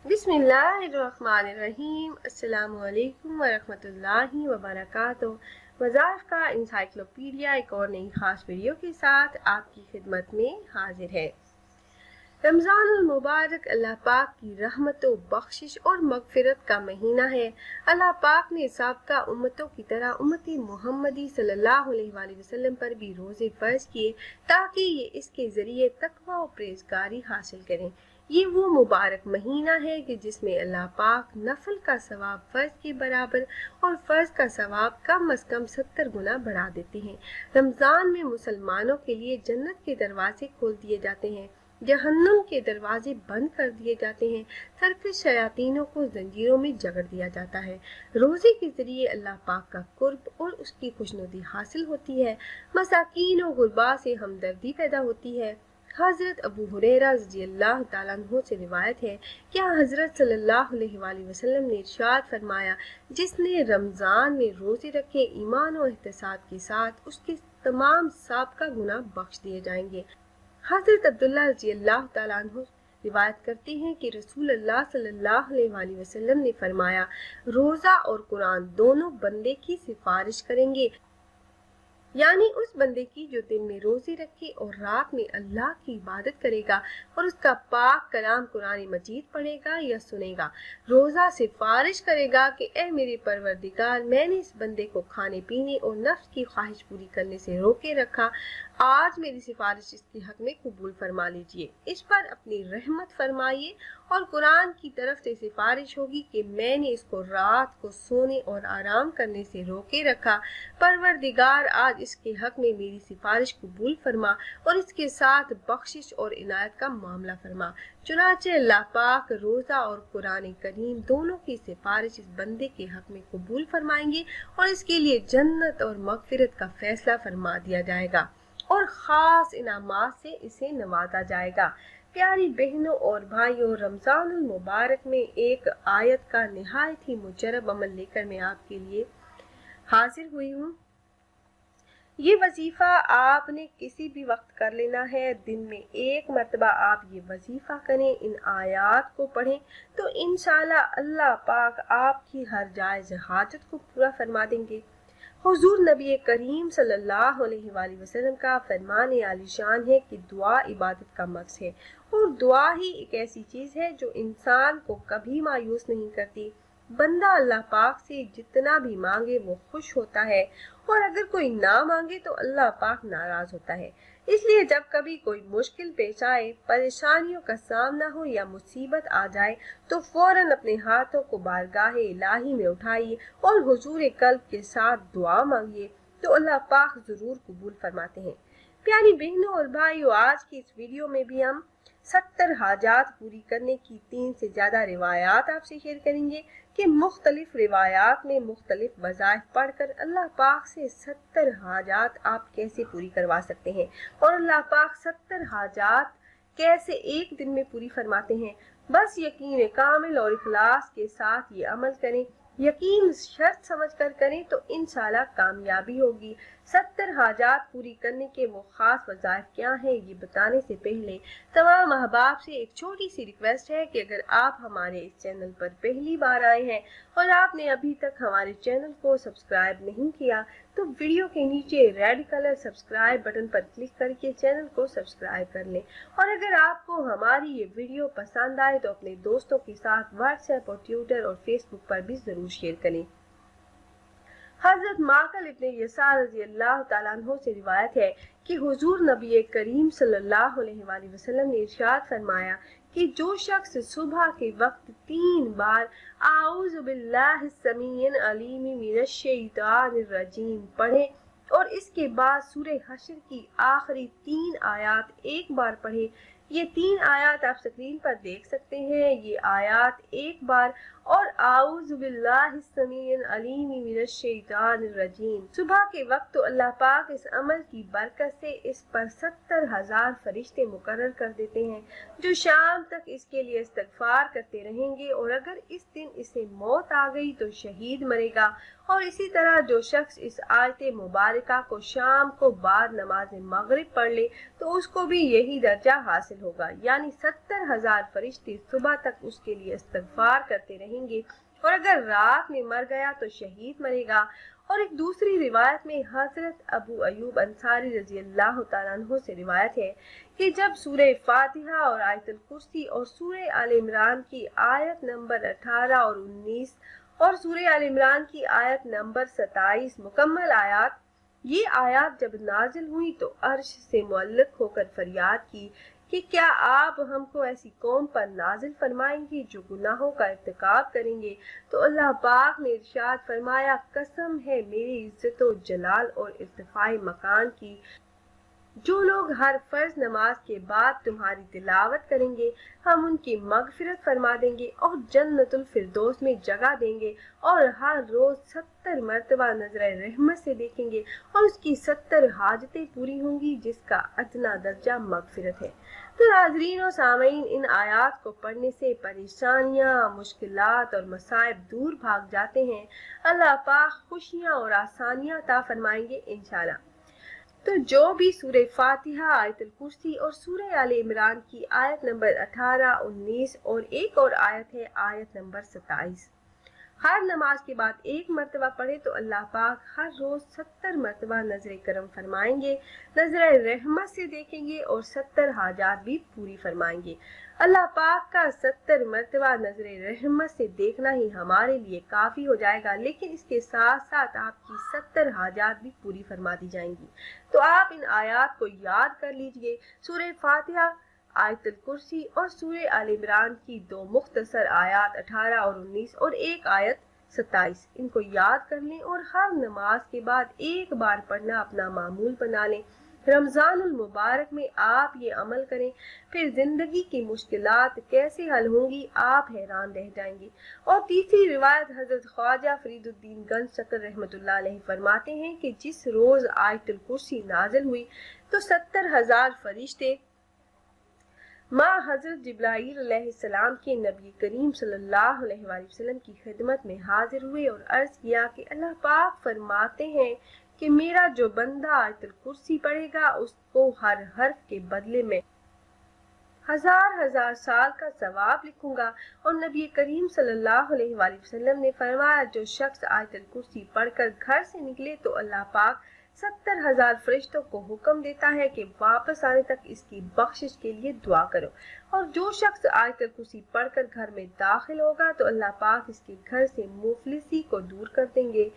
बिस्मिल्लाहिर्रहमानिर्रहीम। अस्सलामु अलैकुम वरहमतुल्लाहि वबरकातुहू। वज़ाइफ का इंसाइक्लोपीडिया एक और नई खास वीडियो के साथ आपकी खिदमत में हाजिर है। रमज़ानुल मुबारक अल्लाह पाक की रहमत व बख्शिश और मगफिरत का महीना है। अल्लाह पाक ने साबका उम्मतों की तरह उम्मती मुहम्मदी सल्लल्लाहु अलैहि वसल्लम पर भी रोज़े फ़र्ज किए ताकि ये इसके ज़रिए तक़वा और परहेज़गारी हासिल करें। ये वो मुबारक महीना है कि जिसमें अल्लाह पाक नफल का सवाब फ़र्ज के बराबर और फ़र्ज का सवाब कम अज़ कम 70 गुना बढ़ा देते हैं। रमज़ान में मुसलमानों के लिए जन्नत के दरवाजे खोल दिए जाते हैं, जहन्नुम के दरवाजे बंद कर दिए जाते हैं, सरकश शयातीनों को जंजीरों में जकड़ दिया जाता है। रोज़े के ज़रिए अल्लाह पाक का कुर्ब और उसकी खुशनुदी हासिल होती है। मसाकीन और गुरबा से हमदर्दी पैदा होती है। हज़रत अबू हुरैरा रज़ियल्लाहु ताला अन्हु से रिवायत है कि हज़रत सल्लल्लाहु अलैहि वसल्लम ने इरशाद फरमाया, जिसने रमज़ान में रोज़े रखे ईमान और एहतिसाब के साथ उसके तमाम साबका गुनाह बख्श दिए जाएंगे। हज़रत अब्दुल्ला रज़ियल्लाहु ताला अन्हु रिवायत करते हैं कि रसूल अल्लाह सल्लल्लाहु अलैहि वसल्लम ने फरमाया, रोज़ा और कुरान दोनों बंदे की सिफारिश करेंगे, यानी उस बंदे की जो दिन में रोज़े रखे और रात में अल्लाह की इबादत करेगा और उसका पाक कलाम कुरान मजीद पढ़ेगा या सुनेगा। रोज़ा सिफारिश करेगा कि ए मेरे परवरदिगार, मैंने इस बंदे को खाने पीने और नफ्स की ख्वाहिश पूरी करने से रोके रखा, आज मेरी सिफारिश इसके हक में कबूल फरमा लीजिए, इस पर अपनी रहमत फरमाइए। और कुरान की तरफ से सिफारिश होगी कि मैंने इसको रात को सोने और आराम करने से रोके रखा, परवरदिगार आज इसके हक में मेरी सिफारिश कबूल फरमा और इसके साथ बख्शिश और इनायत का मामला फरमा। चुनाचे अल्लाह पाक रोज़ा और कुरान करीम दोनों की सिफारिश इस बंदे के हक में कबूल फरमाएंगे और इसके लिए जन्नत और मगफिरत का फैसला फरमा दिया जाएगा और ख़ास इनामात से इसे नवाजा जाएगा। प्यारी बहनों और भाइयों, रमज़ानुल मुबारक में एक आयत का निहायत ही मुजरब अमल लेकर मैं आपके लिए हाजिर हुई हूँ। ये वजीफ़ा आपने किसी भी वक्त कर लेना है। दिन में एक मरतबा आप ये वजीफ़ा करें, इन आयात को पढ़ें तो इंशाअल्लाह अल्लाह पाक आपकी हर जायज़ हाजत को पूरा फरमा देंगे। हुजूर नबी करीम सल्लल्लाहु अलैहि वसल्लम का फरमान आलीशान है कि दुआ इबादत का मक्स है और दुआ ही एक ऐसी चीज़ है जो इंसान को कभी मायूस नहीं करती। बंदा अल्लाह पाक से जितना भी मांगे वो खुश होता है और अगर कोई ना मांगे तो अल्लाह पाक नाराज होता है। इसलिए जब कभी कोई मुश्किल पेश आए, परेशानियों का सामना हो या मुसीबत आ जाए तो फौरन अपने हाथों को बारगाह इलाही में उठाइए और हुजूर कल्ब के साथ दुआ मांगिए तो अल्लाह पाक जरूर कबूल फरमाते हैं। प्यारी बहनों और भाइयों, आज की इस वीडियो में भी हम 70 हाजात पूरी करने की 3 से ज्यादा रिवायात आपसे शेयर करेंगे कि मुख्तलिफ रिवायात में मुख्तलिफ वज़ाइफ पढ़कर अल्लाह पाक से 70 हाजात आप कैसे पूरी करवा सकते हैं और अल्लाह पाक 70 हाजात कैसे एक दिन में पूरी फरमाते हैं। बस यकीन कामिल और इखलास के साथ ये अमल करें, यकीन शर्त समझ कर करें तो इंशाल्लाह कामयाबी होगी। 70 हाजात पूरी करने के वो खास वज़ाइफ क्या हैं, ये बताने से पहले तमाम अहबाब से एक छोटी सी रिक्वेस्ट है कि अगर आप हमारे इस चैनल पर पहली बार आए हैं और आपने अभी तक हमारे चैनल को सब्सक्राइब नहीं किया तो वीडियो के नीचे रेड कलर सब्सक्राइब बटन पर क्लिक करके चैनल को सब्सक्राइब कर लें। और अगर आपको हमारी ये वीडियो पसंद आए तो अपने दोस्तों के साथ व्हाट्सएप और ट्विटर और फेसबुक पर भी जरूर शेयर करें। हज़रत माकल इब्न यसार रज़ियल्लाहु ताला अन्हु से रिवायत है कि हुजूर नबी करीम सल्लल्लाहु अलैहि वसल्लम ने इरशाद फरमाया कि जो शख्स सुबह के वक्त 3 बार आऊज़ु बिल्लाहिस समीइल अलीम मिनश शैतानिर रजीम पढ़े और इसके बाद सूरह हश्र की आखिरी 3 आयत एक बार पढ़े, ये 3 आयत आप स्क्रीन पर देख सकते हैं। ये आयत एक बार और आऊज़ु बिल्लाहिस समीइल अलीम मिनश शैतानिर रजीम सुबह के वक्त तो अल्लाह पाक इस अमल की बरकत से इस पर 70,000 फरिश्ते मुकर्रर कर देते हैं जो शाम तक इसके लिए इस्तगफार करते रहेंगे और अगर इस दिन इसे मौत आ गई तो शहीद मरेगा اور اسی طرح جو شخص اس آیت مبارکہ کو شام کو بعد نماز مغرب پڑھ لے تو اس کو بھی یہی درجہ حاصل ہوگا، یعنی 70,000 فرشتے صبح تک اس کے لیے استغفار کرتے رہیں گے، اور اگر رات میں مر گیا تو شہید مرے گا۔ اور ایک دوسری روایت میں حضرت ابو ایوب انصاری رضی اللہ تعالیٰ عنہ سے روایت ہے کہ جب سورہ فاتحہ اور آیت الکرسی اور سورہ آل عمران کی آیت نمبر 18 اور 19 اور سورہ آل عمران کی آیت نمبر 27 مکمل آیات، یہ آیات جب نازل ہوئی تو عرش سے معلق ہو کر فریاد کی کہ کیا آپ ہم کو ایسی قوم پر نازل فرمائیں گے جو گناہوں کا ارتکاب کریں گے؟ تو اللہ پاک نے ارشاد فرمایا، قسم ہے میری عزت و جلال اور ارتفاع مکان کی، جو لوگ ہر فرض نماز کے بعد تمہاری تلاوت کریں گے ہم ان کی مغفرت فرما دیں گے اور جنت الفردوس میں جگہ دیں گے، اور ہر روز 70 مرتبہ نظر رحمت سے دیکھیں گے اور اس کی 70 حاجتیں پوری ہوں گی جس کا ادنا درجہ مغفرت ہے۔ تو ناظرین و سامعین، ان آیات کو پڑھنے سے پریشانیاں، مشکلات اور مصائب دور بھاگ جاتے ہیں۔ اللہ پاک خوشیاں اور آسانیاں عطا فرمائیں گے انشاءاللہ۔ تو جو بھی سورہ فاتحہ، آیت الکرسی اور سورہ آل عمران کی آیت نمبر 18، 19 اور ایک اور آیت ہے آیت نمبر 27، ہر نماز کے بعد ایک مرتبہ پڑھے تو اللہ پاک ہر روز 70 مرتبہ نظر کرم فرمائیں گے، نظر رحمت سے دیکھیں گے اور 70 حاجات بھی پوری فرمائیں گے۔ اللہ پاک کا 70 مرتبہ نظر رحمت سے دیکھنا ہی ہمارے لیے کافی ہو جائے گا، لیکن اس کے ساتھ ساتھ آپ کی 70 حاجات بھی پوری فرما دی جائیں گی۔ تو آپ ان آیات کو یاد کر لیجئے، سورہ فاتحہ، آیت الکرسی اور سورہ آل عمران کی 2 مختصر آیات 18 اور 19 اور ایک آیت 27، ان کو یاد کر لیں اور ہر نماز کے بعد ایک بار پڑھنا اپنا معمول بنا لیں۔ رمضان المبارک میں آپ یہ عمل کریں، پھر زندگی کی مشکلات کیسے حل ہوں گی آپ حیران رہ جائیں گے۔ اور تیسری روایت حضرت خواجہ فرید الدین گنج شکر رحمۃ اللہ علیہ فرماتے ہیں کہ جس روز آیت الکرسی نازل ہوئی تو 70,000 فرشتے ماں حضرت جبرائیل علیہ السلام کے نبی کریم صلی اللہ علیہ وآلہ وسلم کی خدمت میں حاضر ہوئے اور عرض کیا کہ اللہ پاک فرماتے ہیں کہ میرا جو بندہ آیت الکرسی پڑھے گا اس کو ہر حرف کے بدلے میں 1000 سال کا ثواب لکھوں گا۔ اور نبی کریم صلی اللہ علیہ وآلہ وسلم نے فرمایا، جو شخص آیت الکرسی پڑھ کر گھر سے نکلے تو اللہ پاک 70,000 فرشتوں کو حکم دیتا ہے کہ واپس آنے تک اس کی بخشش کے لیے دعا کرو، اور جو شخص آیت الکرسی پڑھ کر گھر میں داخل ہوگا تو اللہ پاک اس کے گھر سے مفلسی کو دور کر دیں گے۔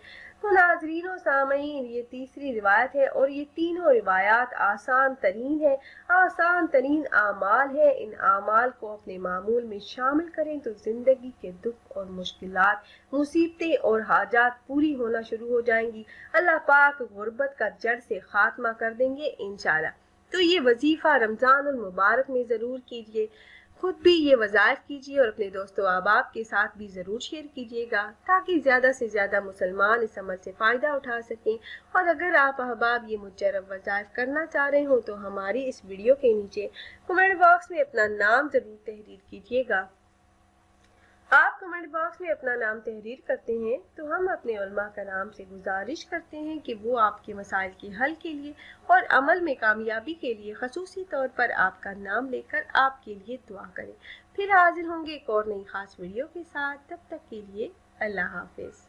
تو ناظرین و سامعین، یہ تیسری روایت ہے اور یہ تینوں روایات آسان ترین ہے، آسان ترین اعمال ہے۔ ان اعمال کو اپنے معمول میں شامل کریں تو زندگی کے دکھ اور مشکلات، مصیبتیں اور حاجات پوری ہونا شروع ہو جائیں گی۔ اللہ پاک غربت کا جڑ سے خاتمہ کر دیں گے انشاءاللہ۔ تو یہ وظیفہ رمضان المبارک میں ضرور کیجیے، خود بھی یہ وظائف کیجیے اور اپنے دوست و احباب کے ساتھ بھی ضرور شیئر کیجیے گا تاکہ زیادہ سے زیادہ مسلمان اس عمل سے فائدہ اٹھا سکیں۔ اور اگر آپ احباب یہ مجرب وظائف کرنا چاہ رہے ہوں تو ہماری اس ویڈیو کے نیچے کمنٹ باکس میں اپنا نام ضرور تحریر کیجیے گا۔ آپ کمنٹ باکس میں اپنا نام تحریر کرتے ہیں تو ہم اپنے علماء کرام سے گزارش کرتے ہیں کہ وہ آپ کے مسائل کے حل کے لیے اور عمل میں کامیابی کے لیے خصوصی طور پر آپ کا نام لے کر آپ کے لیے دعا کریں۔ پھر حاضر ہوں گے ایک اور نئی خاص ویڈیو کے ساتھ، تب تک کے لیے اللہ حافظ۔